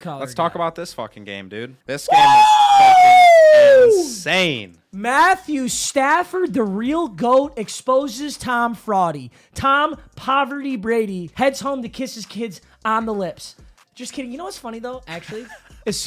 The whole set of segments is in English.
collar Let's guy. talk about this fucking game, dude. This game was fucking insane. Matthew Stafford, the real GOAT, exposes Tom Fraudy. Tom Poverty Brady heads home to kiss his kids on the lips. Just kidding. You know what's funny, though, actually? As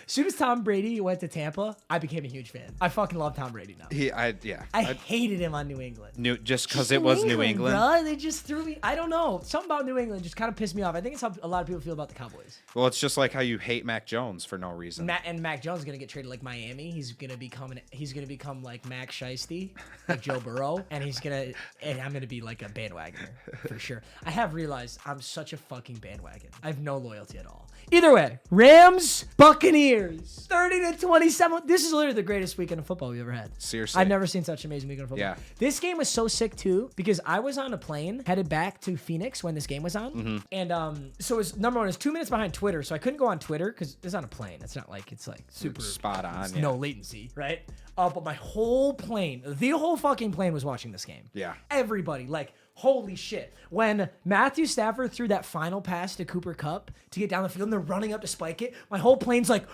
soon as Tom Brady went to Tampa, I became a huge fan. I fucking love Tom Brady now. I hated him on New England. Just because it was New England? Bro. They just threw me. I don't know. Something about New England just kind of pissed me off. I think it's how a lot of people feel about the Cowboys. Well, it's just like how you hate Mac Jones for no reason. Mac Jones is going to get traded like Miami. He's going to become like Mac Shiesty, like Joe Burrow. And I'm going to be like a bandwagoner for sure. I have realized I'm such a fucking bandwagon. I have no loyalty at all. Either way, Rams, Buccaneers, 30-27. This is literally the greatest weekend of football we've ever had. Seriously. I've never seen such an amazing weekend of football. Yeah. This game was so sick too because I was on a plane headed back to Phoenix when this game was on. Mm-hmm. And so it was, number one, it's 2 minutes behind Twitter, so I couldn't go on Twitter because it's on a plane. It's not like it's like super spot on. No latency, right? But my whole plane, the whole fucking plane was watching this game. Yeah. Everybody, like, holy shit. When Matthew Stafford threw that final pass to Cooper Kupp to get down the field and they're running up to spike it, my whole plane's like,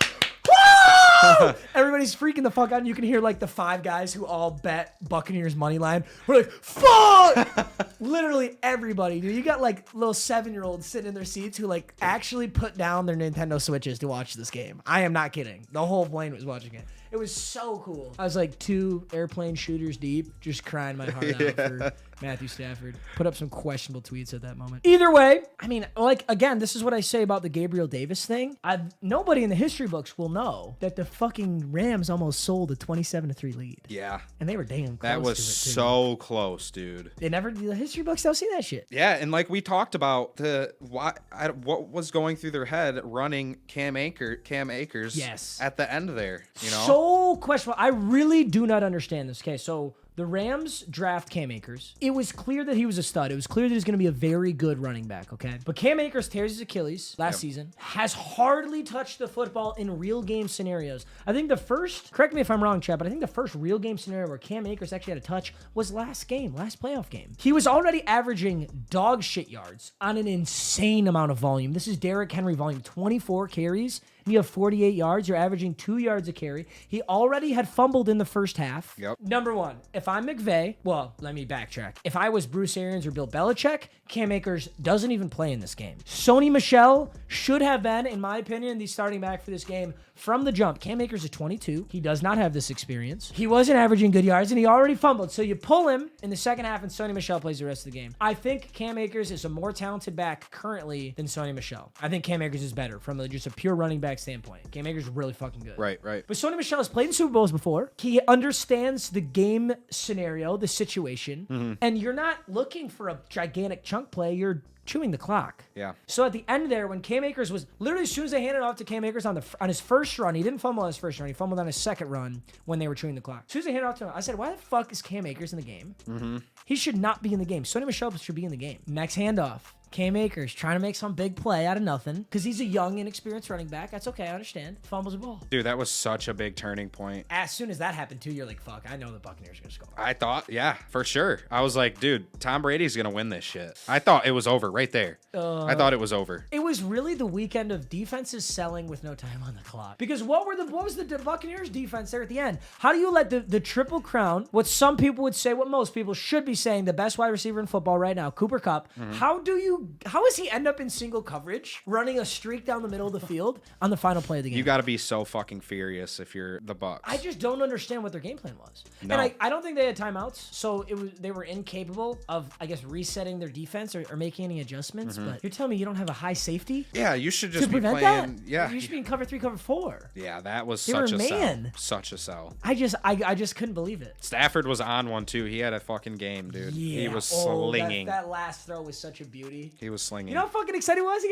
whoa! Everybody's freaking the fuck out. And you can hear like the 5 guys who all bet Buccaneers money line. We're like, fuck! Literally everybody, dude. You got like little 7-year-olds sitting in their seats who like actually put down their Nintendo Switches to watch this game. I am not kidding. The whole plane was watching it. It was so cool. I was like 2 airplane shooters deep, just crying my heart out for Matthew Stafford. Put up some questionable tweets at that moment. Either way, I mean, like, again, this is what I say about the Gabriel Davis thing. Nobody in the history books will know that the fucking Rams almost sold a 27-3 lead. Yeah. And they were damn close. That was to it, too. so close, dude. The history books don't see that shit. Yeah, and like we talked about what was going through their head running Cam Akers Yes. at the end there, you know? So questionable. I really do not understand this. Okay, so the Rams draft Cam Akers. It was clear that he was a stud. It was clear that he's going to be a very good running back, okay? But Cam Akers tears his Achilles last season, has hardly touched the football in real game scenarios. I think the first, correct me if I'm wrong, Chad, but I think the first real game scenario where Cam Akers actually had a touch was last playoff game. He was already averaging dog shit yards on an insane amount of volume. This is Derrick Henry volume, 24 carries. You have 48 yards. You're averaging 2 yards a carry. He already had fumbled in the first half. Yep. Number one, if I'm McVay, well, let me backtrack. If I was Bruce Arians or Bill Belichick, Cam Akers doesn't even play in this game. Sony Michel should have been, in my opinion, the starting back for this game from the jump. Cam Akers is 22. He does not have this experience. He wasn't averaging good yards, and he already fumbled. So you pull him in the second half, and Sony Michel plays the rest of the game. I think Cam Akers is a more talented back currently than Sony Michel. I think Cam Akers is better from just a pure running back standpoint. Cam Akers is really fucking good. Right. But Sony Michel has played in Super Bowls before. He understands the game scenario, the situation, and you're not looking for a gigantic chunk play. You're chewing the clock. Yeah. So at the end there, when Cam Akers was literally, as soon as they handed it off to Cam Akers on his first run, he didn't fumble on his first run. He fumbled on his second run when they were chewing the clock. As soon as they handed it off to him, I said, why the fuck is Cam Akers in the game? He should not be in the game. Sony Michel should be in the game. Next handoff. Cam Akers trying to make some big play out of nothing because he's a young, inexperienced running back. That's okay. I understand. Fumbles the ball. Dude, that was such a big turning point. As soon as that happened, too, you're like, fuck, I know the Buccaneers are going to score. I thought, yeah, for sure. I was like, dude, Tom Brady's going to win this shit. I thought it was over right there. I thought it was over. It was really the weekend of defenses selling with no time on the clock. Because what was the Buccaneers defense there at the end? How do you let the Triple Crown, what some people would say, what most people should be saying, the best wide receiver in football right now, Cooper Kupp, how does he end up in single coverage, running a streak down the middle of the field on the final play of the game? You got to be so fucking furious if you're the Bucs. I just don't understand what their game plan was. No. And I don't think they had timeouts, so they were incapable of, I guess, resetting their defense or making any adjustments. But you're telling me you don't have a high safety? Yeah, you should just to be prevent playing. That? Yeah, You should be in cover 3, cover 4. Yeah, that was They were such a man. sell. Such a sell. I just couldn't believe it. Stafford was on one too. He had a fucking game, dude. Yeah. He was slinging. That last throw was such a beauty. He was slinging. You know how fucking excited he was?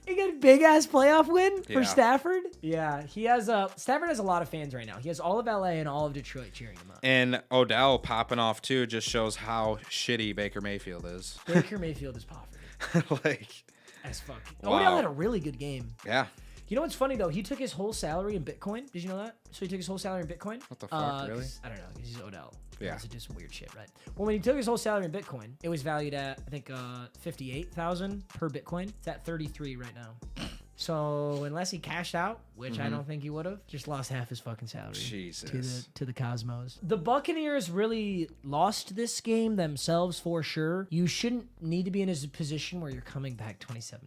He got a big ass playoff win for Yeah. Stafford. Yeah, Stafford has a lot of fans right now. He has all of LA and all of Detroit cheering him up. And Odell popping off too just shows how shitty Baker Mayfield is. Baker Mayfield is poverty. Like, As fuck. Wow. Odell had a really good game. yeah. You know what's funny though? He took his whole salary in Bitcoin. Did you know that? So he took his whole salary in Bitcoin. What the fuck, really? I don't know, because he's Odell. He Yeah. wants to do some weird shit, right? Well, when he took his whole salary in Bitcoin, it was valued at I think $58,000 per Bitcoin. It's at 33 right now. So unless he cashed out, which I don't think he would have, just lost half his fucking salary. Jesus. To the Cosmos. The Buccaneers really lost this game themselves for sure. You shouldn't need to be in a position where you're coming back 27-3.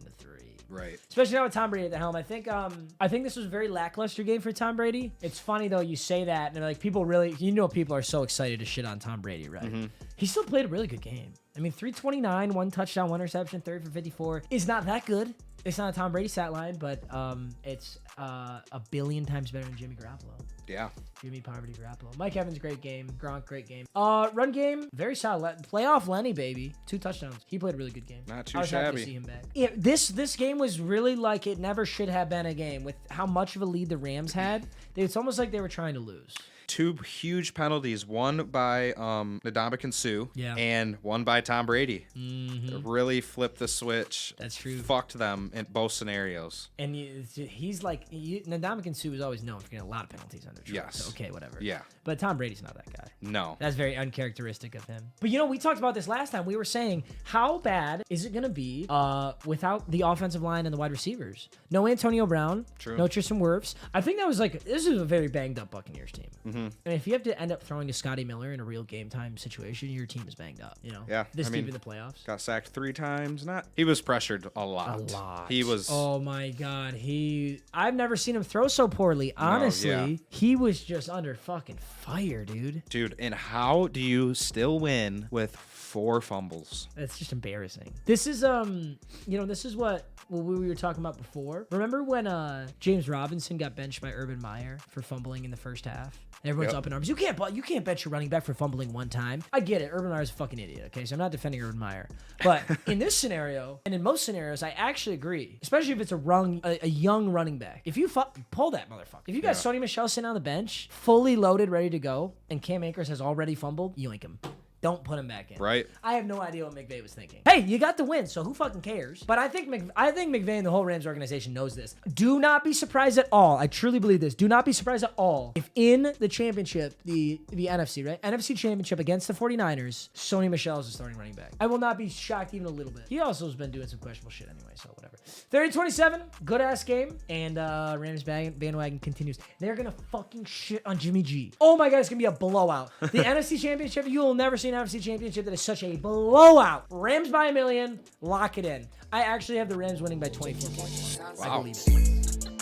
Right. Especially now with Tom Brady at the helm. I think this was a very lackluster game for Tom Brady. It's funny though, you say that and like people really, people are so excited to shit on Tom Brady, right? He still played a really good game. I mean, 329, 1 touchdown, 1 interception, 30 for 54 is not that good. It's not a Tom Brady stat line, but it's a billion times better than Jimmy Garoppolo. Yeah. Jimmy Poverty Garoppolo. Mike Evans, great game. Gronk, great game. Run game, very solid. Playoff Lenny, baby. 2 touchdowns. He played a really good game. Not too I was happy shabby. to see him back. Yeah, this game was really like it never should have been a game with how much of a lead the Rams had. It's almost like they were trying to lose. 2 huge penalties, one by Ndamukong Suh and one by Tom Brady. Really flipped the switch. That's true. Fucked them in both scenarios. And he's like, Ndamukong Suh is always known for getting a lot of penalties under Trump. Yes. So, okay, whatever. Yeah. But Tom Brady's not that guy. No. That's very uncharacteristic of him. But we talked about this last time. We were saying, how bad is it going to be without the offensive line and the wide receivers? No Antonio Brown. True. No Tristan Wirfs. I think that was this is a very banged up Buccaneers team. And if you have to end up throwing to Scotty Miller in a real game time situation, your team is banged up. Yeah. This deep in the playoffs. Got sacked 3 times. He was pressured a lot. A lot. He was. Oh my God. I've never seen him throw so poorly. Honestly, he was just under fucking fire, dude. Dude, and how do you still win with 4 fumbles? That's just embarrassing. This is this is what we were talking about before. Remember when James Robinson got benched by Urban Meyer for fumbling in the first half? Everyone's up in arms. You can't bench your running back for fumbling 1 time. I get it. Urban Meyer's a fucking idiot. Okay, so I'm not defending Urban Meyer, but in this scenario and in most scenarios, I actually agree. Especially if it's a young running back. If you pull that motherfucker. If you got Sony Michel sitting on the bench, fully loaded, ready to go, and Cam Akers has already fumbled, yoink him. Don't put him back in. Right. I have no idea what McVay was thinking. Hey, you got the win, so who fucking cares? But I think McVay and the whole Rams organization knows this. Do not be surprised at all. I truly believe this. Do not be surprised at all if in the championship, the NFC, right? NFC championship against the 49ers, Sony Michel is the starting running back. I will not be shocked even a little bit. He also has been doing some questionable shit anyway, so whatever. 30-27, good-ass game, and Rams bandwagon continues. They're gonna fucking shit on Jimmy G. Oh my God, it's gonna be a blowout. The NFC championship, you will never see an NFC championship that is such a blowout. Rams by 1 million. Lock it in. I actually have the Rams winning by 24 points. Wow. I believe it.